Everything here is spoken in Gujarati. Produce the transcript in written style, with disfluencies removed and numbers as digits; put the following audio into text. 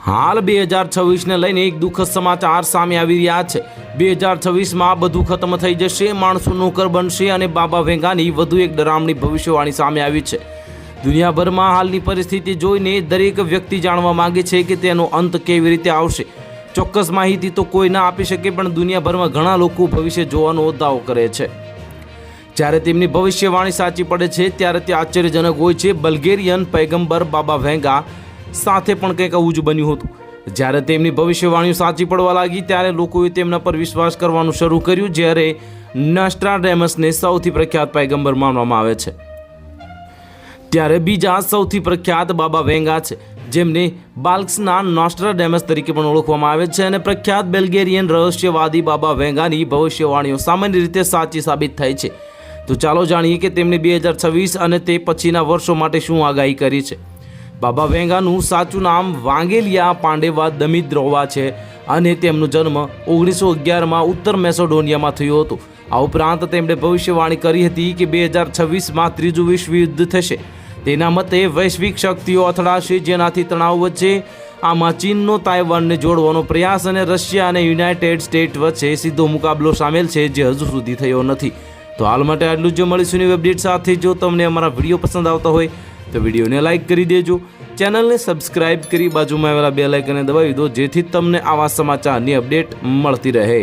હાલ 2026ને લઈને એક દુઃખદ સમાચાર સામે આવી રહ્યા છે। 2026માં બધું ખતમ થઈ જશે, માણસો નોકર બનશે અને બાબા વેંગાની વધુ એક ડરામણી ભવિષ્યવાણી સામે આવી છે। દુનિયાભરમાં હાલની પરિસ્થિતિ જોઈને દરેક વ્યક્તિ જાણવા માંગે છે કે તેનો અંત કેવી રીતે આવશે। ચોક્કસ માહિતી તો કોઈ ના આપી શકે, પણ દુનિયાભરમાં ઘણા લોકો ભવિષ્ય જોવાનો દાવો કરે છે। જ્યારે તેમની ભવિષ્યવાણી સાચી પડે છે ત્યારે તે આશ્ચર્યજનક હોય છે। બલ્ગેરિયન પૈગંબર બાબા વેંગા સાથે પણ કંઈક આવું જ બન્યું હતું। જ્યારે તેમની ભવિષ્યવાણીઓ સાચી પડવા લાગી ત્યારે લોકોએ તેમના પર વિશ્વાસ કરવાનું શરૂ કર્યું। જ્યારે નોસ્ટ્રાડેમસને સૌથી પ્રખ્યાત પૈગંબર માનવામાં આવે છે, ત્યારે બીજા સૌથી પ્રખ્યાત બાબા વેંગા છે, જેમને બાલ્ક્સના નોસ્ટ્રાડેમસ તરીકે પણ ઓળખવામાં આવે છે। અને પ્રખ્યાત બલ્ગેરિયન રહસ્યવાદી બાબા વેંગાની ભવિષ્યવાણીઓ સામાન્ય રીતે સાચી સાબિત થાય છે। તો ચાલો જાણીએ કે તેમણે 2026 અને તે પછીના વર્ષો માટે શું આગાહી કરી છે। બાબા વેંગાનું સાચું નામ વાંગેલિયા પાંડેવા દમિદ્રોવા છે અને તેમનો જન્મ 1911માં ઉત્તર મેસેડોનિયામાં થયો હતો। આ ઉપરાંત તેમણે ભવિષ્યવાણી કરી હતી કે 2026માં ત્રીજું વિશ્વ યુદ્ધ થશે। તેના મતે વૈશ્વિક શક્તિઓ અથડાશે, જેનાથી તણાવ વચ્ચે આમાં ચીનનો તાઇવાનને જોડવાનો પ્રયાસ અને રશિયા અને યુનાઇટેડ સ્ટેટ્સ વચ્ચે સીધો મુકાબલો સામેલ છે, જે હજુ સુધી થયો નથી। તો હાલ માટે આટલું જ મળીશું નવી અપડેટ સાથે। જો તમને અમારા વિડીયો પસંદ આવતા હોય તો વિડીયોને લાઇક કરી દેજો, ચેનલને સબસ્ક્રાઇબ કરી બાજુમાં આવેલા બેલ આઇકનને દબાવી દો, જેથી તમને આવા સમાચારની અપડેટ મળતી રહે।